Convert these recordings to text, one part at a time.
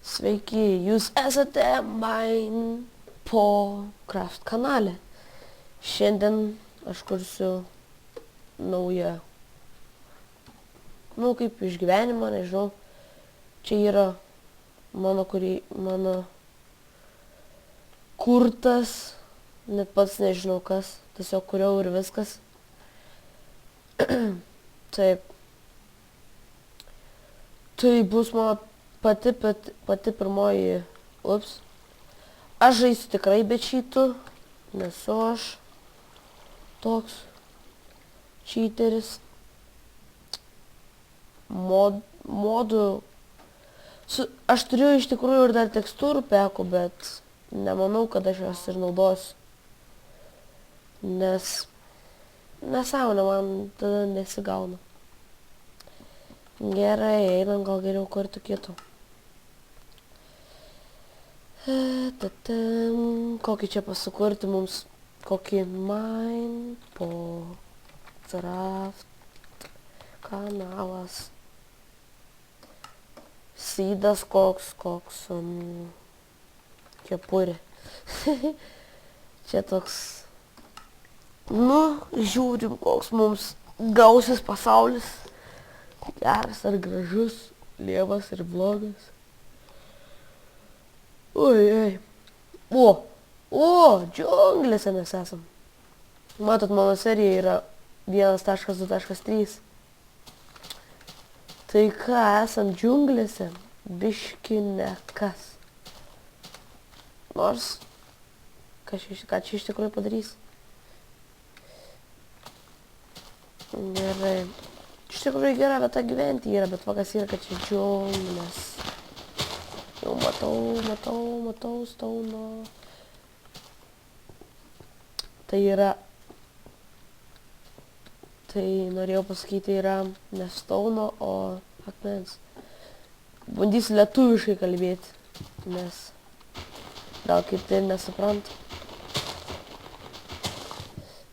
Sveiki, jūs esate Minecraft kanale. Šiandien aš kursiu naują, kaip išgyvenimą, nežinau. Čia yra mano kurtas, net pats nežinau kas, tiesiog kuriau ir viskas. Taip. Tai bus mano pati pirmoji, aš žaisiu tikrai be čytų, nesu aš toks čyteris. Modų, aš turiu iš tikrųjų ir dar tekstūrų pekų, bet nemanau, kad aš jas ir naudosiu, nes nesąmonė man tada nesigauna. Gerai, einam gal geriau kurti kitų. Kokį čia pasukurti mums, kokį Minecraft kanalas. Sydas koks kepurė. Čia toks, žiūrim, koks mums gausis pasaulis. Geras ar gražus, lievas ir blogas. Oi. Džiunglėse mes esam. Matot, mano serija yra 1.2.3. Tai ką, esam džiunglėse, biški nekas. Nors, ką čia iš tikrųjų padarys. Gerai. Iš tikrųjų gera vieta gyventi yra, bet vakas yra, kad čia džiunglės. Jau matau stauno. Tai yra, norėjau pasakyti, yra ne stauno, o akmens. Bandysiu lietuviškai kalbėti, nes gal kaip tai nesuprantu.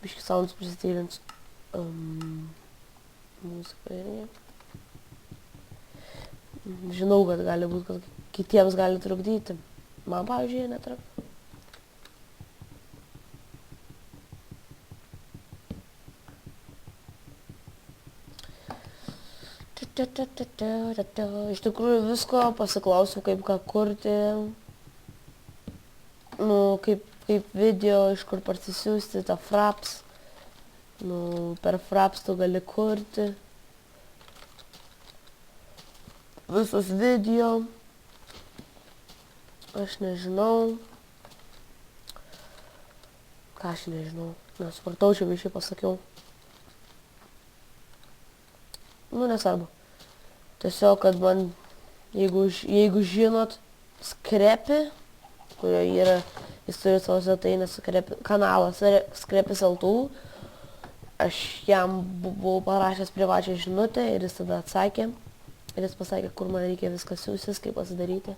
Biški soundus prisiteilinsiu. Muzika irgi. Žinau, kad gali būti, kad kitiems gali trukdyti. Man, pavyzdžiui, netrukdo. Iš tikrųjų visko pasiklausiu, kaip ką kurti. Kaip video, iš kur parsisiųsti tą fraps. Per fraps tu gali kurti visus video. Aš nežinau. Ką aš nežinau. Nesupratau, čia biškai pasakiau. Nesvarbu. Tiesiog, kad man, jeigu žinot Skrepi, kurio yra, jis turi savo svetainę kanalas Skrepis LTU, aš jam buvau parašęs privačią žinutę ir jis tada atsakė. Ir jis pasakė, kur man reikia viską siūsis, kaip pasidaryti.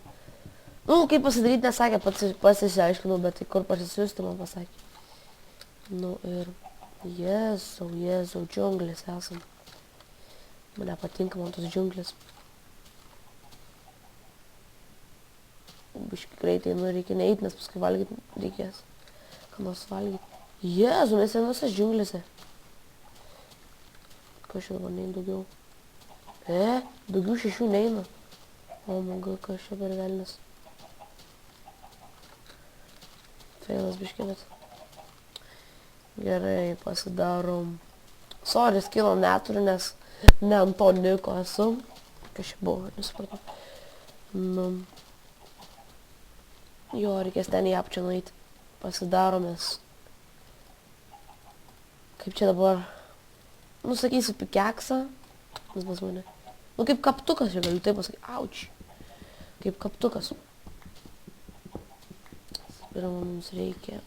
Kaip pasidaryti nesakė, pats išsiaiškinau, bet tai kur pasisiūsti man pasakė. Ir Jėzau, džiunglės esam. Man nepatinka man tos džiunglės. Biškai greitai, reikia neįti, nes paskui valgyti reikės. Ką nors valgyti. Jėzau, mes senosios džiunglėse. Kas čia dabar neina daugiau? Daugiau 6 neina. Kas čia per velnis. Feilas biškai, bet. Gerai, pasidarom. Sorry, skilo neturiu, nes ne ant to niko esu. Kas čia buvo, nesupratau. Jo, reikės ten į apčią nueiti. Pasidaromės. Kaip čia dabar? Sakysiu pikeksą. Nes pas mane. Kaip kaptukas, čia galiu taip pasakyti. Auč. Kaip kaptukas. Pirma, mums reikia.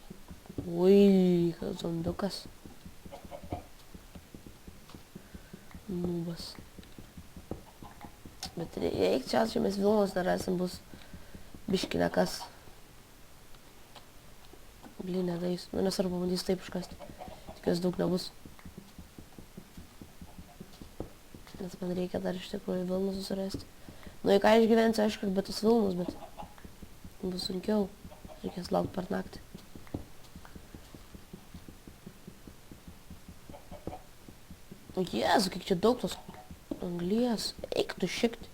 Kad zombiukas. Nubas. Bet reik čia mes Vilnos nerasim, bus biški nekas. Blinė dais. Nesvarbu, bandys taip iškasti. Tikiuosi daug nebus. Nes man reikia dar iš tikrųjų Vilną susirasti. Nu, į ką išgyvensiu, aišku, bet tas filmas, bet bus sunkiau. Reikės laukti per naktį. Jėzu, kiek čia daug tos anglies. Eik tu šiekti.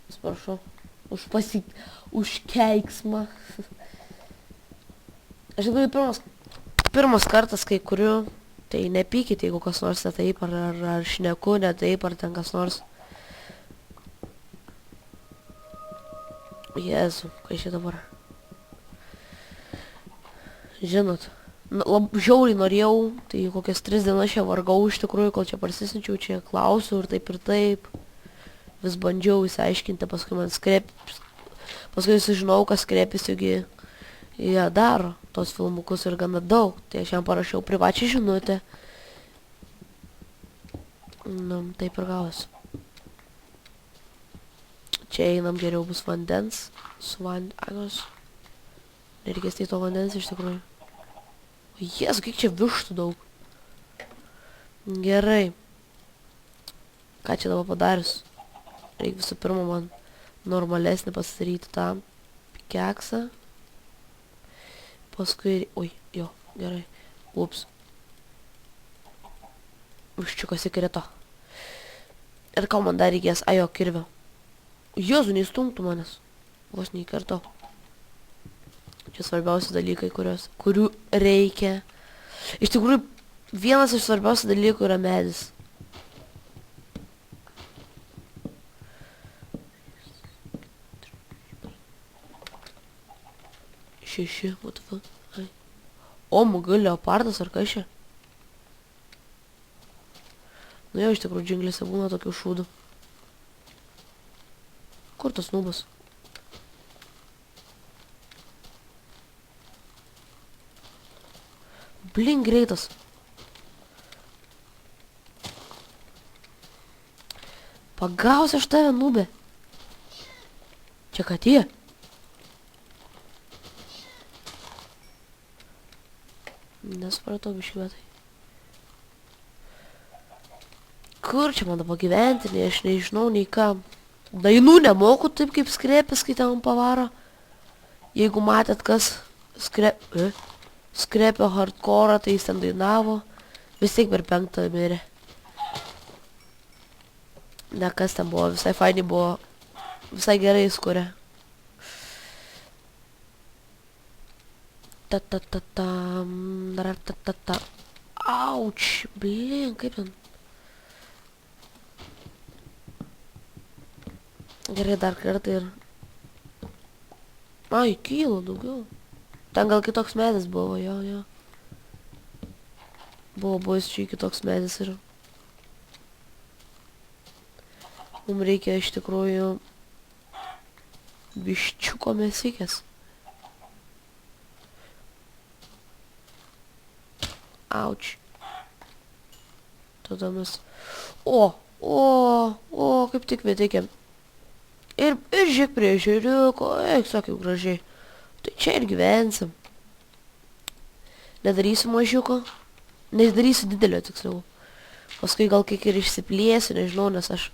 Atsiprašau. Už keiksmą. Aš tikrųjų pirmas kartas, kai kuriu, tai nepykit, jeigu kas nors ne taip, ar šneku ne taip, ar ten kas nors. Jėzu, kai čia dabar. Žinot, žiauriai norėjau, tai kokias 3 dienas čia vargau iš tikrųjų, kol čia parsisinčiau, čia klausiau ir taip. Vis bandžiau įsiaiškinti, paskui man paskui sužinau, kas Skrepis, juk jie daro tos filmukus ir gana daug. Tai aš jam parašiau privačią žinutę. Nu, taip ir gavosi. Čia einam, geriau bus vandens. Su vandens. Nereikės tai to vandens iš tikrųjų. O Jėzu, kiek čia vištų daug. Gerai. Ką čia dabar padarius? Reikia visų pirma man normalesnį pasidaryti tą keksą. Paskui... Oi, jo, gerai. Ups. Užčiukosi krito. Ir ką man dar reikės? Ajo, kirvio. Jėzu, neįstumtų manęs. Vos neįkartau. Čia svarbiausi dalykai, kurių reikia. Iš tikrųjų, vienas iš svarbiausių dalykų yra medis. Šeši, what the fuck. Ai. O, mugai leopardas ar kas čia? Nu jau, iš tikrųjų, džinglėse būna tokių šūdų. Kur tas nubas? Blin, greitas. Pagausiu aš tave, nubė. Čia katė. Nesupratau biškėtai. Kur čia man dabar gyventi, aš nežinau nei ką. Dainų nemoku taip kaip Skrepis, kai ten pavaro. Jeigu matėt kas Skrepio hardcore, tai jis ten dainavo. Vis tiek per 5 mirė. Ne, kas ten buvo, visai fainiai buvo. Visai gerai jis kuria. Auč, blin, kaip ten. Gerai, dar kartą ir... Ai, kylo daugiau. Ten gal kitoks medis buvo, jo. Buvo čia kitoks medis ir... Mums reikia iš tikrųjų... Biščiuko mesikės. Auč. Tada mes... O, kaip tik vėtikėm. Ir žiūrėk prie žiūriuko, eik, sakiau gražiai. Tai čia ir gyvensim. Nedarysiu mažiuko. Nedarysiu didelio, tiksliau. Paskui gal kiek ir išsiplėsiu, nežinau, nes aš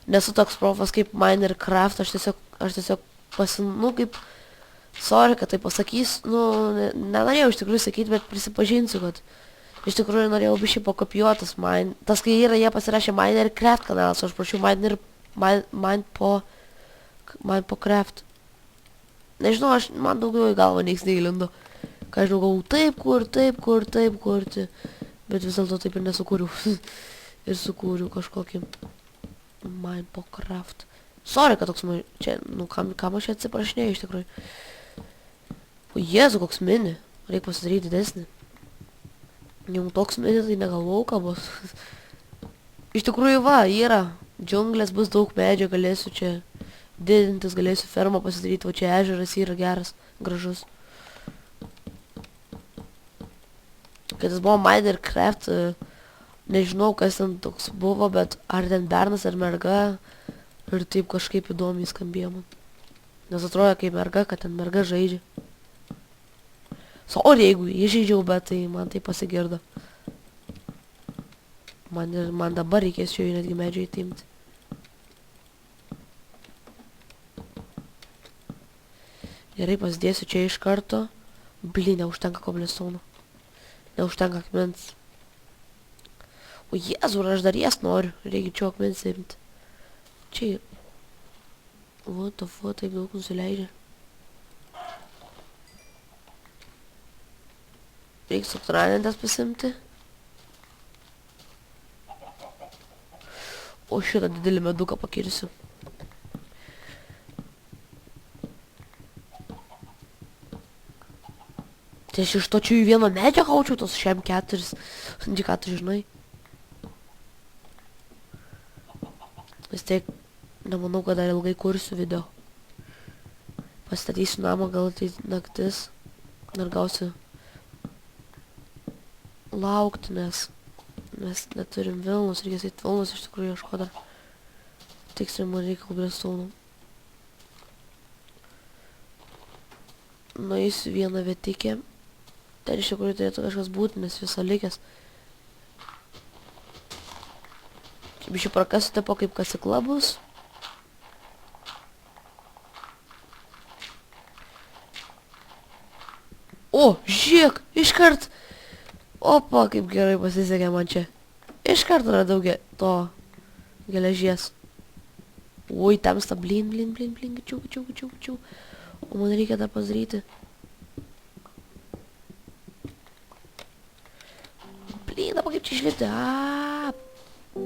nesu toks profas kaip Minecraft, aš tiesiog kaip... Sorry, kad tai pasakys, nenorėjau iš tikrųjų sakyti, bet prisipažinsiu, kad iš tikrųjų norėjau biškai pakopijuotas tas, kai yra, jie pasirašė Minecraft kanalas, o aš prašiau Minecraft. Nežinau, man daugiau į galvą nieks neįlindo. Ką žinau, galvau taip kurti. Bet vis dėlto taip ir nesukūriau. Ir sukūriau kažkokį Minecraft. Sorry, kad toks čia, kam aš čia atsiprašinėjau iš tikrųjų. O Jėzu, koks mini. Reikia pasidaryti didesnį. Jau toks mini, tai negalvau, ką bus. Iš tikrųjų, yra. Džiunglės bus daug medžio, galėsiu čia didintis, galėsiu fermą pasidaryti, o čia ežeras yra geras, gražus. Kai tas buvo Minecraft, nežinau, kas ten toks buvo, bet ar ten bernas ar merga, ir taip kažkaip įdomiai skambėjo man. Nes atrodo kaip merga, kad ten merga žaidžia. Sorry, jeigu įžaidžiau, bet tai man tai pasigirdo. Man dabar reikės čia netgi medžio įtimti. Gerai, pasidėsiu čia iš karto. Blin, neužtenka koblistono. Neužtenka akmens. O Jėzu, aš dar jas noriu. Reikia čia akmens imti. Čia... What the fuck, taip daug nusileidžia. Reikia subtranentės pasimti. O šitą didelį meduką pakirsiu. Tai aš iš to čia į vieną medžią kaučiau tos šiam 4. Ką tu žinai? Vis tiek nemanau, kad dar ilgai kursiu video. Pastatysiu namą, gal tai naktis. Dar gausiu laukti, nes mes neturim Vilnus. Reikės eit Vilnus iš tikrųjų ieško dar. Tiksliai man reikia koblistono. Nueisiu vieną vietikę. Ten iš tikrųjų turėtų kažkas būti, nes visą likęs. Čia biškai prakasite po kaip kasykla bus. O, žiūrėk, iškart. Opa, kaip gerai pasisekė man čia. Iškart radau to geležies. Oi, tamsta, blin, gačiau. O man reikia dar padaryti. Blin, dabar kaip čia išlipti.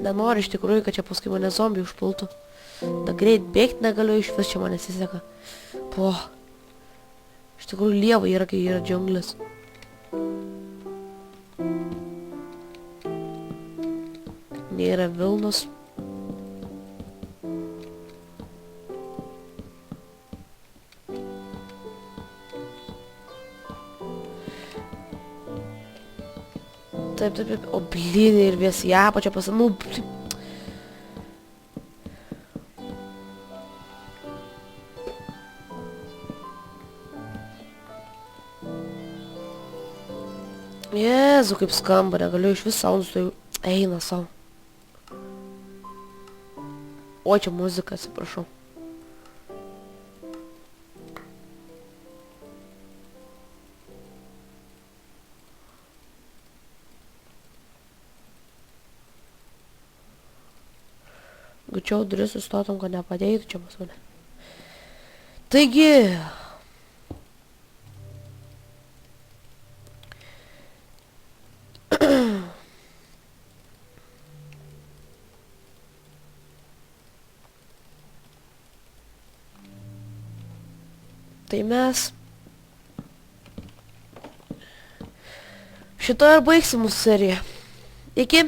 Nenoriu iš tikrųjų, kad čia paskui mane zombiai užpultų. Da greit bėgti negaliu, iš vis čia man nesiseka. Po. Iš tikrųjų lieva yra, kai yra džiunglis. Nėra Vilnos. Taip. O blin, ir vis į apačią pasanau. Jėzu, kaip skamba, negaliu iš vis saunus, tai eina savo. O, čia muzika, atsiprašau. Gučiau duris sustotum, kad nepadėtų čia pas mane. Taigi... Tai mes šito ir baigsim mūsų seriją. Iki.